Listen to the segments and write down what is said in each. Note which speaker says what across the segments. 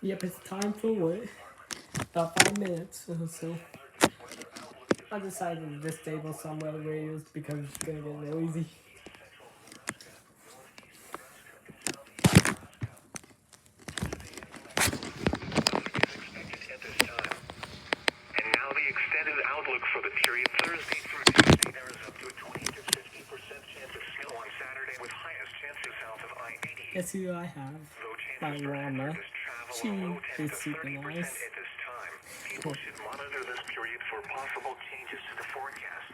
Speaker 1: Yep, it's time for what? About 5 minutes. So I decided to disable some weather radios because it's gonna get noisy.
Speaker 2: Outlook for the period Thursday through Tuesday. There is up to a 20 to 50% chance of snow on Saturday with highest chances south of I-80.
Speaker 1: Let's see what I have. My Rama. She is super nice.
Speaker 2: At this time, people should monitor this period for possible changes to the forecast.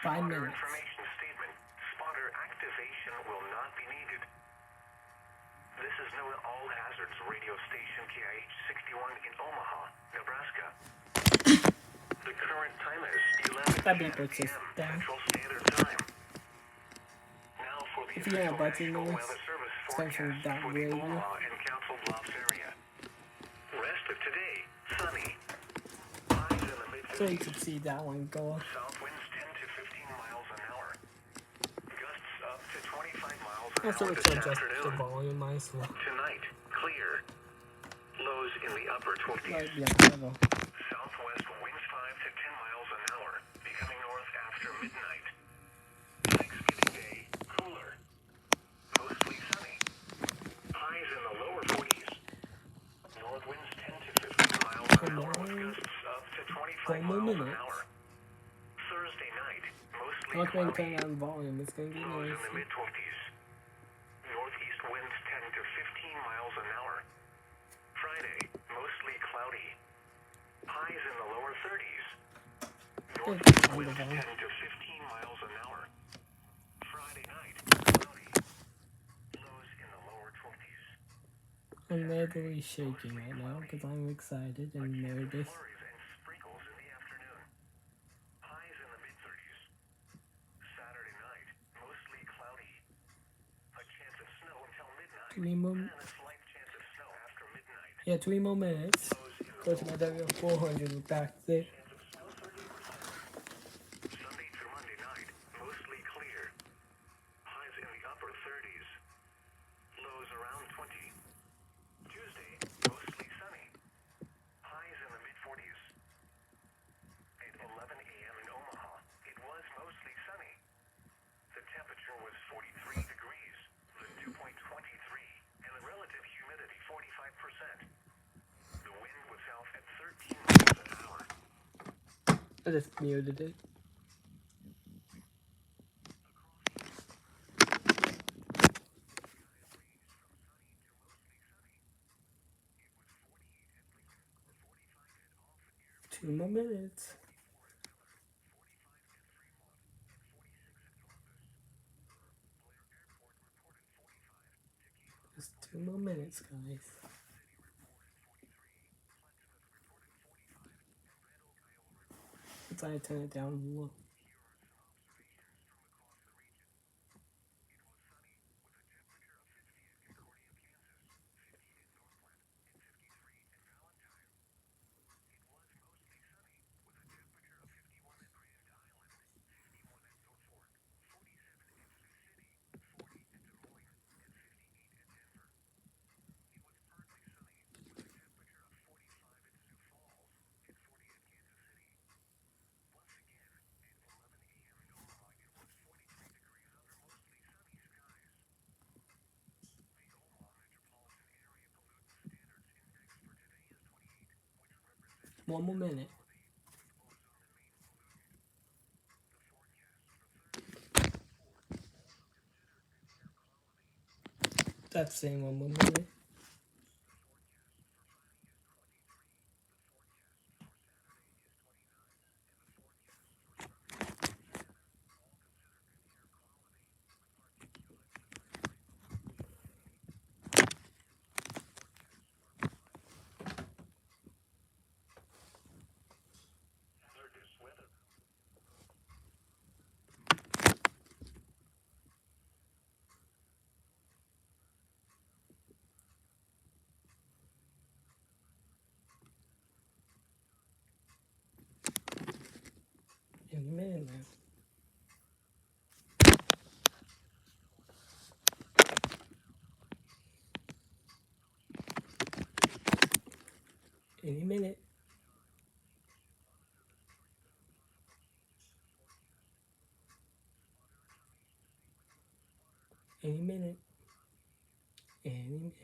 Speaker 1: 5 minutes.
Speaker 2: Information statement. Spotter activation will not be needed. This is known all hazards radio station KIH 61 in Omaha, Nebraska. The current time is 11 p.m. Central Standard Time. Now for the
Speaker 1: if you have budget
Speaker 2: National
Speaker 1: noise,
Speaker 2: Weather Service
Speaker 1: especially
Speaker 2: forecast
Speaker 1: that
Speaker 2: for the
Speaker 1: radio.
Speaker 2: Omaha and Council Bluffs area. Rest of today, sunny. Highs in the mid-50s.
Speaker 1: So you can see that one go.
Speaker 2: South winds 10 to 15 miles an hour. Gusts up to 25 miles an
Speaker 1: Also,
Speaker 2: hour
Speaker 1: it's
Speaker 2: this
Speaker 1: adjust the
Speaker 2: afternoon.
Speaker 1: volume as well.
Speaker 2: Tonight, clear. Lows in the upper 20s.
Speaker 1: Right, yeah, level.
Speaker 2: Southwest winds 5 to 10 miles an hour, becoming north after midnight. Thanksgiving Day, cooler. Mostly sunny. Highs in the lower 40s. North winds 10 to 15 miles an hour with gusts up to 25 miles an hour. Thursday night, mostly
Speaker 1: I like when you
Speaker 2: cloudy.
Speaker 1: turn on volume, it's gonna get
Speaker 2: Lows in the
Speaker 1: noisy.
Speaker 2: mid-20s. Northeast winds 10 to 15 miles an hour. Friday, mostly cloudy. Highs in the lower 30s. Northeast winds 10 to 15 miles an hour. Friday night, cloudy. Lows in the lower 20s.
Speaker 1: I'm literally shaking right now because I'm excited and nervous.
Speaker 2: Flurries and sprinkles in the afternoon. Highs in the mid-30s. Saturday night, mostly cloudy. A chance of snow until midnight.
Speaker 1: 3 more,
Speaker 2: And a slight chance of snow after midnight.
Speaker 1: yeah, 3 more minutes. Go to my W400 back there.
Speaker 2: Sunday through Monday night, mostly clear. Highs in the upper 30s. Lows around 20. Tuesday, mostly sunny. Highs in the mid-40s. At 11 a.m. in Omaha, it was mostly sunny. The temperature was 43 degrees, the dew point 23, and the relative humidity 45%. The wind was south at 13 miles an hour.
Speaker 1: I just muted it. Two more minutes. Just 2 more minutes, guys. Let's I turn it down low. One more minute. That's saying 1 more minute. Any minute. Any minute. Any minute.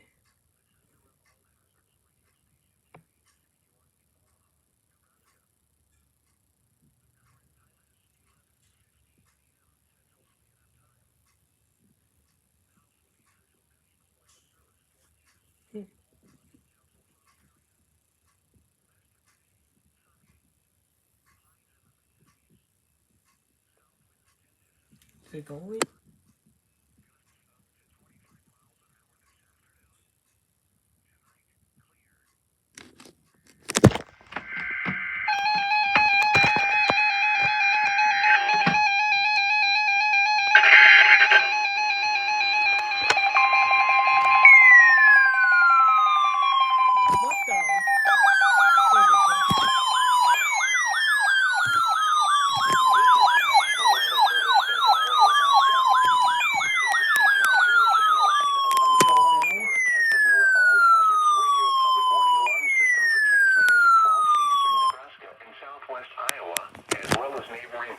Speaker 1: Is it going? What the? There we go.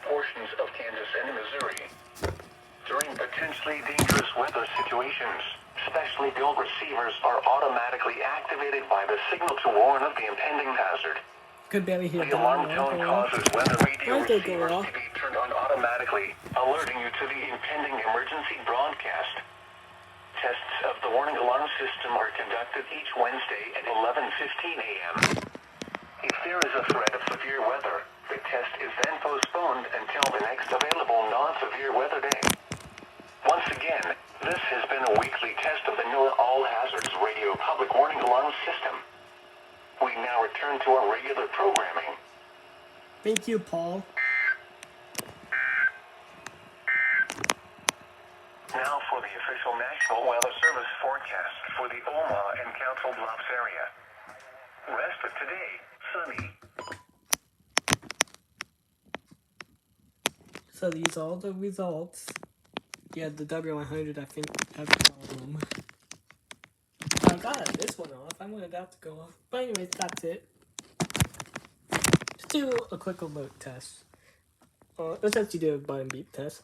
Speaker 2: Portions of Kansas and Missouri. During potentially dangerous weather situations, specially built receivers are automatically activated by the signal to warn of the impending hazard.
Speaker 1: Could barely hear
Speaker 2: The alarm tone causes weather radio
Speaker 1: Why'd they go
Speaker 2: receivers
Speaker 1: off?
Speaker 2: to be turned on automatically, alerting you to the impending emergency broadcast. Tests of the warning alarm system are conducted each Wednesday at 11:15 a.m. If there is a threat of severe weather, the test is then postponed until the next available non-severe weather day. Once again, this has been a weekly test of the NOAA All Hazards Radio Public Warning Alarm System. We now return to our regular programming.
Speaker 1: Thank you, Paul.
Speaker 2: Now for the official National Weather Service forecast for the Omaha and Council Bluffs area. Rest of today, sunny.
Speaker 1: So these are all the results. Yeah, the W100, I think, has a problem. I got this one off. I wanted that to go off. But anyways, that's it. Let's do a quick alert test. Let's actually do a button beep test.